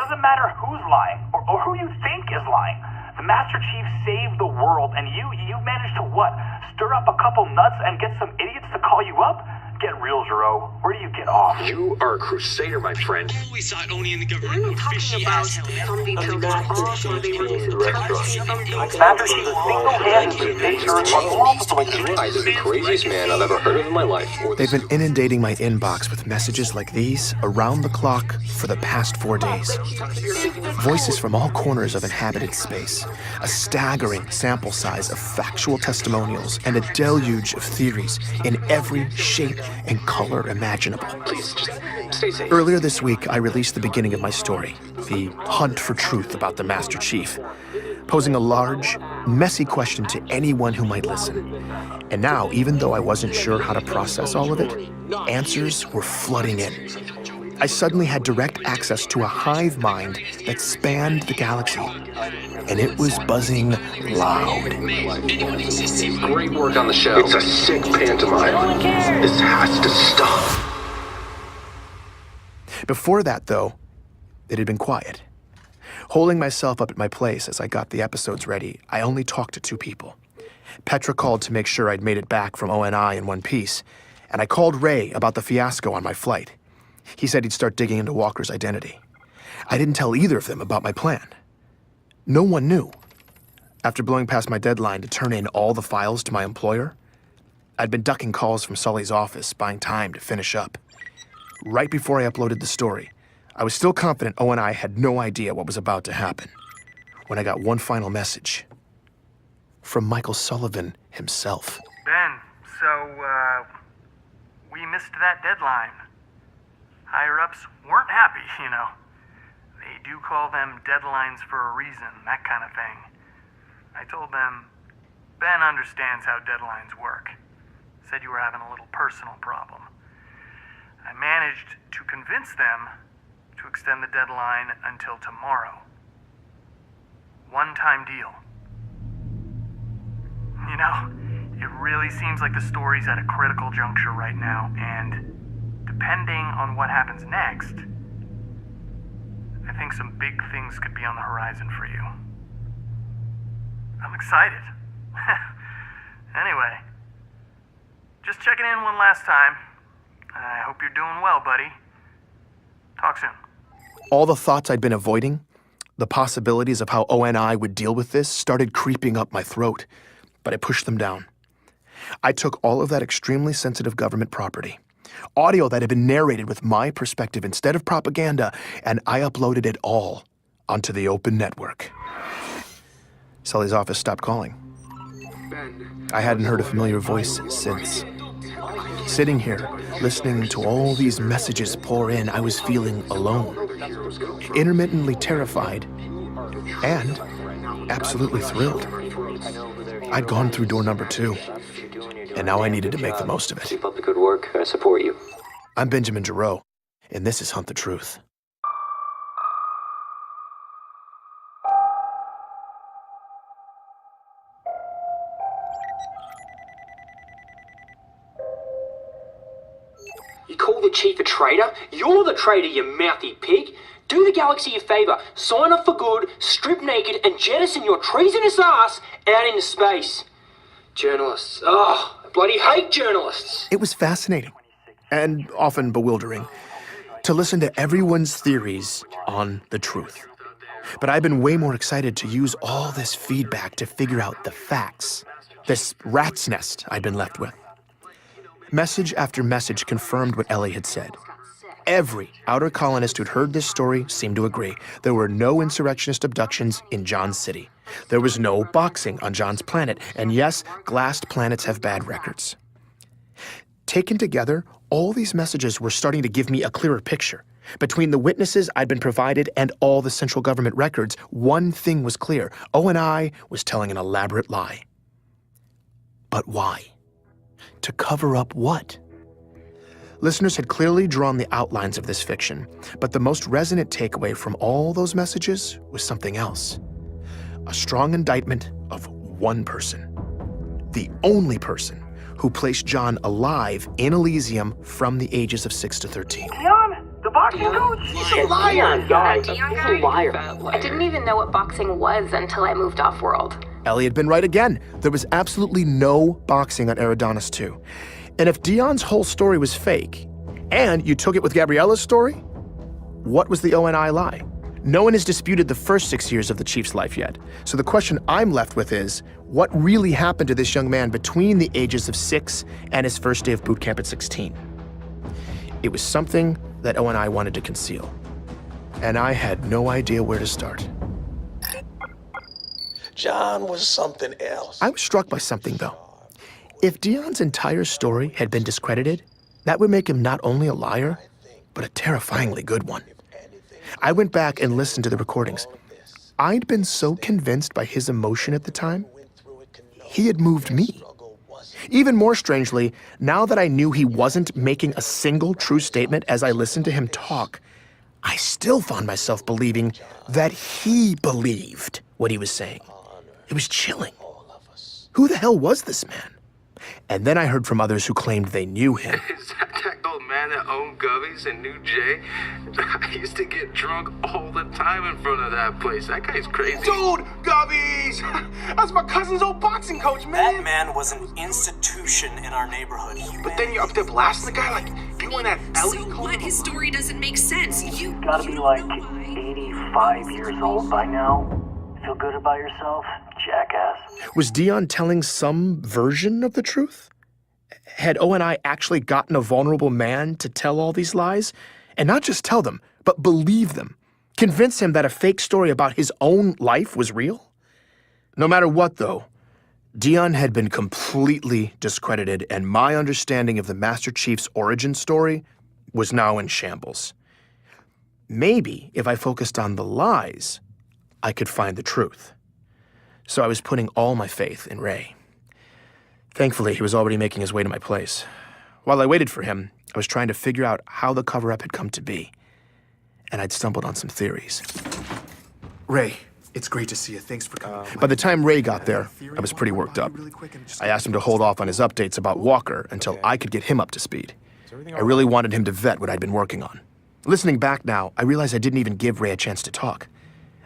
doesn't matter who's lying or who you think is lying. The Master Chief saved the world, and you managed to what? Stir up a couple nuts and get some idiots to call you up? Get real, Jero. Where do you get off? You are a crusader, my friend. I always thought Oni and the government We're were not fishy talking as about hell. zombie pills or they release Master Chief single-handedly saved Earth on multiple occasions. He's the craziest man I've ever heard of in my life. They've been inundating my inbox with messages like these around the clock for the past 4 days. Voices from all corners of inhabited space, a staggering sample size of factual testimonials, and a deluge of theories in every shape and color imaginable. Please, just stay safe. Earlier this week, I released the beginning of my story, the hunt for truth about the Master Chief, posing a large, messy question to anyone who might listen. And now, even though I wasn't sure how to process all of it, answers were flooding in. I suddenly had direct access to a hive mind that spanned the galaxy, and it was buzzing loud. Great work on the show. It's a sick pantomime. This has to stop. Before that, though, it had been quiet. Holding myself up at my place as I got the episodes ready, I only talked to 2 people. Petra called to make sure I'd made it back from ONI in one piece, and I called Ray about the fiasco on my flight. He said he'd start digging into Walker's identity. I didn't tell either of them about my plan. No one knew. After blowing past my deadline to turn in all the files to my employer, I'd been ducking calls from Sully's office, buying time to finish up. Right before I uploaded the story, I was still confident ONI had no idea what was about to happen, when I got one final message from Michael Sullivan himself. Ben, so, we missed that deadline. Higher-ups weren't happy, you know. They do call them deadlines for a reason, that kind of thing. I told them, Ben understands how deadlines work. Said you were having a little personal problem. I managed to convince them to extend the deadline until tomorrow. One-time deal. You know, it really seems like the story's at a critical juncture right now, and depending on what happens next, I think some big things could be on the horizon for you. I'm excited. Anyway, just checking in one last time. I hope you're doing well, buddy. Talk soon. All the thoughts I'd been avoiding, the possibilities of how ONI would deal with this, started creeping up my throat, but I pushed them down. I took all of that extremely sensitive government property, audio that had been narrated with my perspective instead of propaganda, and I uploaded it all onto the open network. Sully's office stopped calling. I hadn't heard a familiar voice since. Sitting here, listening to all these messages pour in, I was feeling alone, intermittently terrified, and absolutely thrilled. I'd gone through door number 2, and now I needed to make the most of it. Keep up the good work. I support you. I'm Benjamin Giraud, and this is Hunt the Truth. You call the chief a traitor? You're the traitor, you mouthy pig. Do the galaxy a favor, sign up for good, strip naked, and jettison your treasonous ass out into space. Journalists. Oh, I bloody hate journalists. It was fascinating, and often bewildering, to listen to everyone's theories on the truth. But I've been way more excited to use all this feedback to figure out the facts, this rat's nest I'd been left with. Message after message confirmed what Ellie had said. Every outer colonist who'd heard this story seemed to agree. There were no insurrectionist abductions in John's city. There was no boxing on John's planet. And yes, glassed planets have bad records. Taken together, all these messages were starting to give me a clearer picture. Between the witnesses I'd been provided and all the central government records, one thing was clear. ONI was telling an elaborate lie. But why? To cover up what? Listeners had clearly drawn the outlines of this fiction, but the most resonant takeaway from all those messages was something else. A strong indictment of one person. The only person who placed John alive in Elysium from the ages of 6 to 13. Leon, the boxing coach? He's a liar. Guys, He's a liar. I didn't even know what boxing was until I moved off-world. Ellie had been right again. There was absolutely no boxing on Eridanos 2. And if Dion's whole story was fake, and you took it with Gabriella's story, what was the ONI lie? No one has disputed the first 6 years of the Chief's life yet. So the question I'm left with is, what really happened to this young man between the ages of 6 and his first day of boot camp at 16? It was something that ONI wanted to conceal. And I had no idea where to start. John was something else. I was struck by something, though. If Dion's entire story had been discredited, that would make him not only a liar, but a terrifyingly good one. I went back and listened to the recordings. I'd been so convinced by his emotion at the time, he had moved me. Even more strangely, now that I knew he wasn't making a single true statement as I listened to him talk, I still found myself believing that he believed what he was saying. It was chilling. Who the hell was this man? And then I heard from others who claimed they knew him. Is that old man that owned Gubby's in New Jay? I used to get drunk all the time in front of that place. That guy's crazy. Dude, Gubby's! That's my cousin's old boxing coach, man. That man was an institution in our neighborhood. But then you're up there blasting the guy like you and that Ellie. So what? His story doesn't make sense. You Gotta be like 85 years old by now. Feel good about yourself, jackass. Was Dion telling some version of the truth? Had ONI actually gotten a vulnerable man to tell all these lies? And not just tell them, but believe them. Convince him that a fake story about his own life was real? No matter what, though, Dion had been completely discredited, and my understanding of the Master Chief's origin story was now in shambles. Maybe if I focused on the lies, I could find the truth. So I was putting all my faith in Ray. Thankfully, he was already making his way to my place. While I waited for him, I was trying to figure out how the cover-up had come to be. And I'd stumbled on some theories. Ray, it's great to see you. Thanks for coming. By the time Ray got there, I was pretty worked up. I asked him to hold off on his updates about Walker until I could get him up to speed. I really wanted him to vet what I'd been working on. Listening back now, I realized I didn't even give Ray a chance to talk.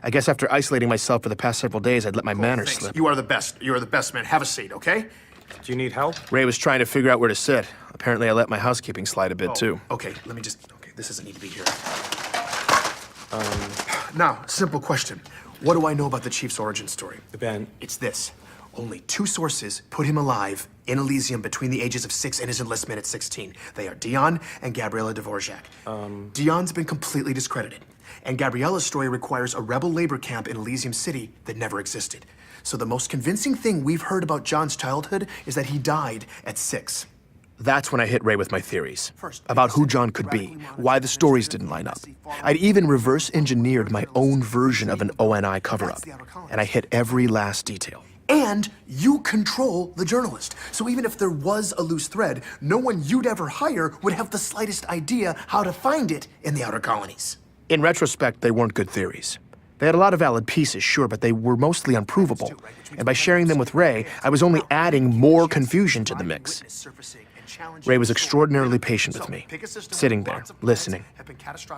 I guess after isolating myself for the past several days, I'd let my manners slip. You are the best. You are the best, man. Have a seat, okay? Do you need help? Ray was trying to figure out where to sit. Apparently, I let my housekeeping slide a bit, too. Okay, let me just... Okay, this doesn't need to be here. Now, simple question. What do I know about the Chief's origin story? Ben. It's this. Only 2 sources put him alive in Elysium between the ages of 6 and his enlistment at 16. They are Dion and Gabriella Dvorak. Dion's been completely discredited. And Gabriella's story requires a rebel labor camp in Elysium City that never existed. So the most convincing thing we've heard about John's childhood is that he died at 6. That's when I hit Ray with my theories about who John could be, why the stories didn't line up. I'd even reverse engineered my own version of an ONI cover-up, and I hit every last detail. And you control the journalist. So even if there was a loose thread, no one you'd ever hire would have the slightest idea how to find it in the outer colonies. In retrospect, they weren't good theories. They had a lot of valid pieces, sure, but they were mostly unprovable. And by sharing them with Ray, I was only adding more confusion to the mix. Ray was extraordinarily patient with me, sitting there, listening.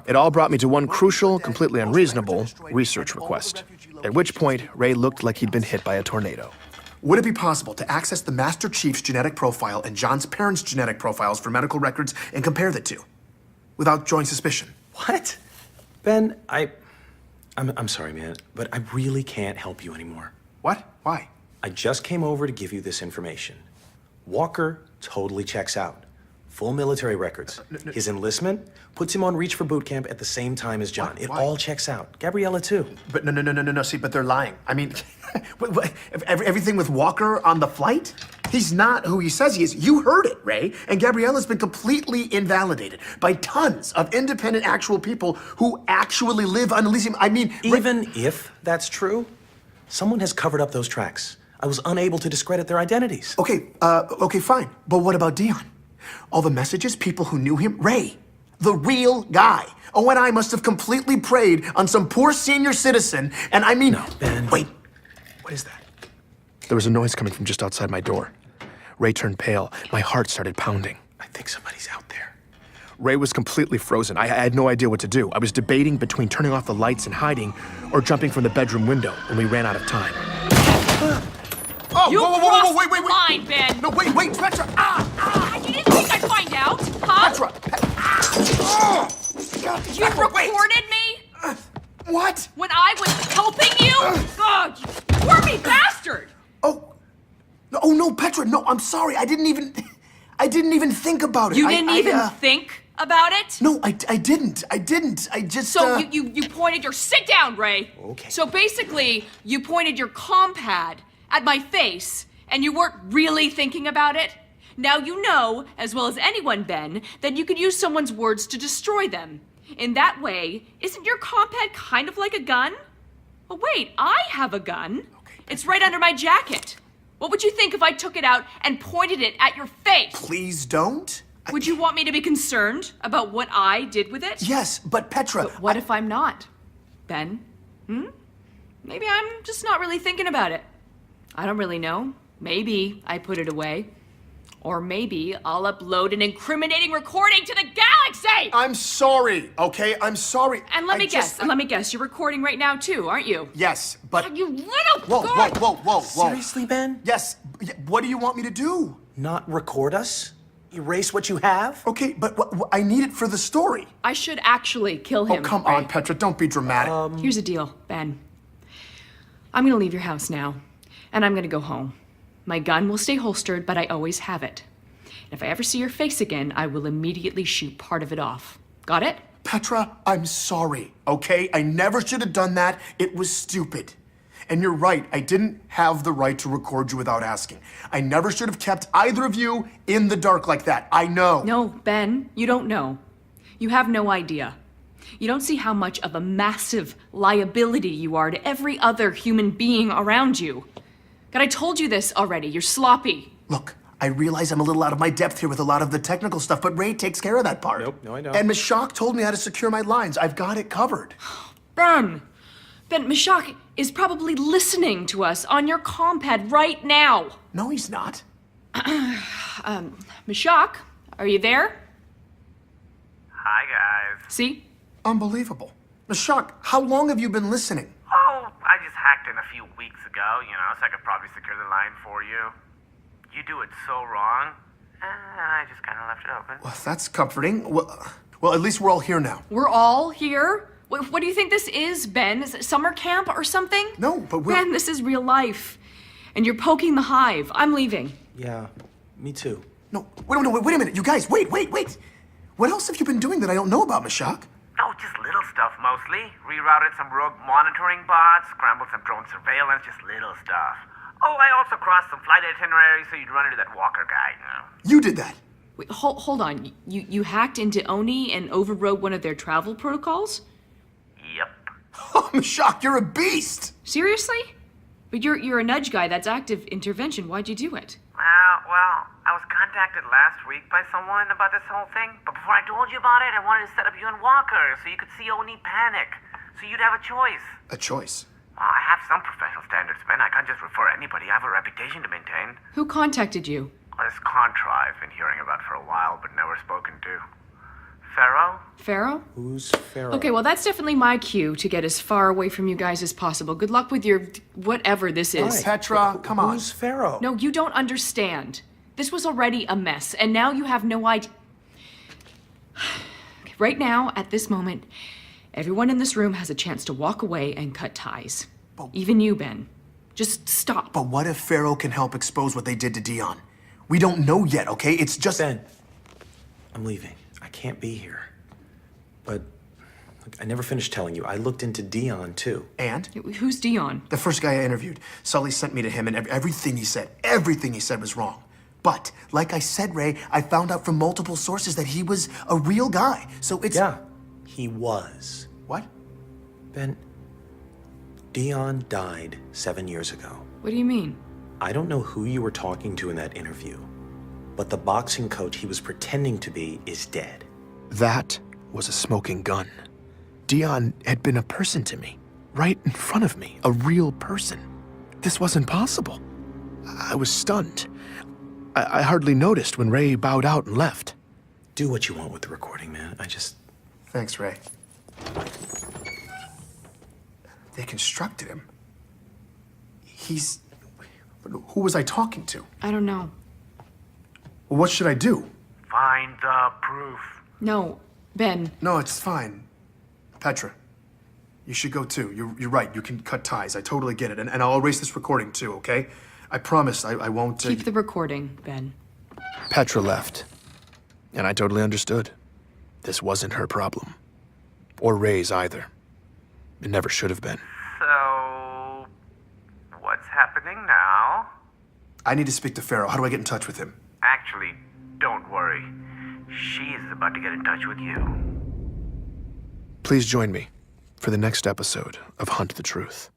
It all brought me to one crucial, completely unreasonable research request, at which point Ray looked like he'd been hit by a tornado. Would it be possible to access the Master Chief's genetic profile and John's parents' genetic profiles for medical records and compare the two, without drawing suspicion? What? Ben, I'm sorry, man, but I really can't help you anymore. What? Why? I just came over to give you this information. Walker totally checks out. Full military records. His enlistment puts him on reach for boot camp at the same time as John. It all checks out. Gabriella, too. But no. See, but they're lying. I mean, everything with Walker on the flight? He's not who he says he is. You heard it, Ray. And Gabriella's been completely invalidated by tons of independent, actual people who actually live on Elysium. I mean... Even if that's true, someone has covered up those tracks. I was unable to discredit their identities. Okay, fine. But what about Dion? All the messages, people who knew him? Ray, the real guy. ONI must have completely preyed on some poor senior citizen, and I mean... No, Ben. Wait, what is that? There was a noise coming from just outside my door. Ray turned pale. My heart started pounding. I think somebody's out there. Ray was completely frozen. I had no idea what to do. I was debating between turning off the lights and hiding or jumping from the bedroom window when we ran out of time. Oh, You whoa, crossed wait. the line, Ben. No, wait, Petra! You didn't think I'd find out, huh? Petra! You recorded me? What? When I was helping you? God, you squirmy bastard! Oh no, Petra, no, I'm sorry. I didn't even think about it. You didn't even think about it? No, I didn't. I just, So you pointed your... Sit down, Ray. Okay. So basically, you pointed your compad at my face, and you weren't really thinking about it? Now you know, as well as anyone, Ben, that you could use someone's words to destroy them. In that way, isn't your compad kind of like a gun? Oh wait, I have a gun. Okay, it's right under my jacket. What would you think if I took it out and pointed it at your face? Please don't. Would you want me to be concerned about what I did with it? Yes, but Petra... But what if I'm not? Ben? Maybe I'm just not really thinking about it. I don't really know. Maybe I put it away. Or maybe I'll upload an incriminating recording to the galaxy! I'm sorry, okay? I'm sorry. And let me guess, you're recording right now too, aren't you? Yes, but... You little Whoa. Seriously, Ben? Yes, what do you want me to do? Not record us? Erase what you have? Okay, but I need it for the story. I should actually kill him. Oh, come on, Petra, don't be dramatic. Here's the deal, Ben. I'm gonna leave your house now, and I'm gonna go home. My gun will stay holstered, but I always have it. And if I ever see your face again, I will immediately shoot part of it off. Got it? Petra, I'm sorry, okay? I never should have done that. It was stupid. And you're right, I didn't have the right to record you without asking. I never should have kept either of you in the dark like that. I know. No, Ben, you don't know. You have no idea. You don't see how much of a massive liability you are to every other human being around you. God, I told you this already. You're sloppy. Look, I realize I'm a little out of my depth here with a lot of the technical stuff, but Ray takes care of that part. Nope, no, I don't. And Miss Shock told me how to secure my lines. I've got it covered. Ben, Mishak is probably listening to us on your compad right now. No, he's not. Mishak, are you there? Hi, guys. See? Unbelievable. Miss Shock, how long have you been listening? Oh, I just hacked in a few weeks ago, so I could probably secure the line for you. You do it so wrong, and I just kind of left it open. Well, that's comforting. Well, at least we're all here now. We're all here? What do you think this is, Ben? Is it summer camp or something? No, but we're... Ben, this is real life. And you're poking the hive. I'm leaving. Yeah, me too. No, wait a minute. You guys, wait. What else have you been doing that I don't know about, Miss Shock? Oh, just little stuff mostly. Rerouted some rogue monitoring bots, scrambled some drone surveillance, just little stuff. Oh, I also crossed some flight itineraries so you'd run into that Walker guy, You did that? Wait, hold on. You hacked into Oni and overrode one of their travel protocols? Yep. Oh, Miss Shock, you're a beast! Seriously? But you're a nudge guy. That's active intervention. Why'd you do it? Well, I was contacted last week by someone about this whole thing, but before I told you about it, I wanted to set up you and Walker so you could see Oni panic, so you'd have a choice. A choice? Well, I have some professional standards, man. I can't just refer anybody. I have a reputation to maintain. Who contacted you? This contra I've been hearing about for a while, but never spoken to. Pharaoh? Pharaoh? Who's Pharaoh? Okay, well, that's definitely my cue to get as far away from you guys as possible. Good luck with your whatever this is. Right. Petra, come on. Who's Pharaoh? No, you don't understand. This was already a mess, and now you have no idea. Right now, at this moment, everyone in this room has a chance to walk away and cut ties. Even you, Ben. Just stop. But what if Pharaoh can help expose what they did to Dion? We don't know yet, okay? It's just... Ben, I'm leaving. I can't be here. But look, I never finished telling you. I looked into Dion, too. And? Who's Dion? The first guy I interviewed. Sully sent me to him, and everything he said was wrong. But, like I said, Ray, I found out from multiple sources that he was a real guy. So it's... Yeah, he was. What? Ben, Dion died 7 years ago. What do you mean? I don't know who you were talking to in that interview, but the boxing coach he was pretending to be is dead. That was a smoking gun. Dion had been a person to me, right in front of me, a real person. This wasn't possible. I was stunned. I hardly noticed when Ray bowed out and left. Do what you want with the recording, man. Thanks, Ray. They constructed him. Who was I talking to? I don't know. Well, what should I do? Find the proof. No, Ben. No, it's fine. Petra, you should go too. You're right. You can cut ties. I totally get it. And I'll erase this recording too, okay? I promise I won't... Keep the recording, Ben. Petra left. And I totally understood. This wasn't her problem. Or Ray's either. It never should have been. So, what's happening now? I need to speak to Pharaoh. How do I get in touch with him? Actually, don't worry. She's about to get in touch with you. Please join me for the next episode of Hunt the Truth.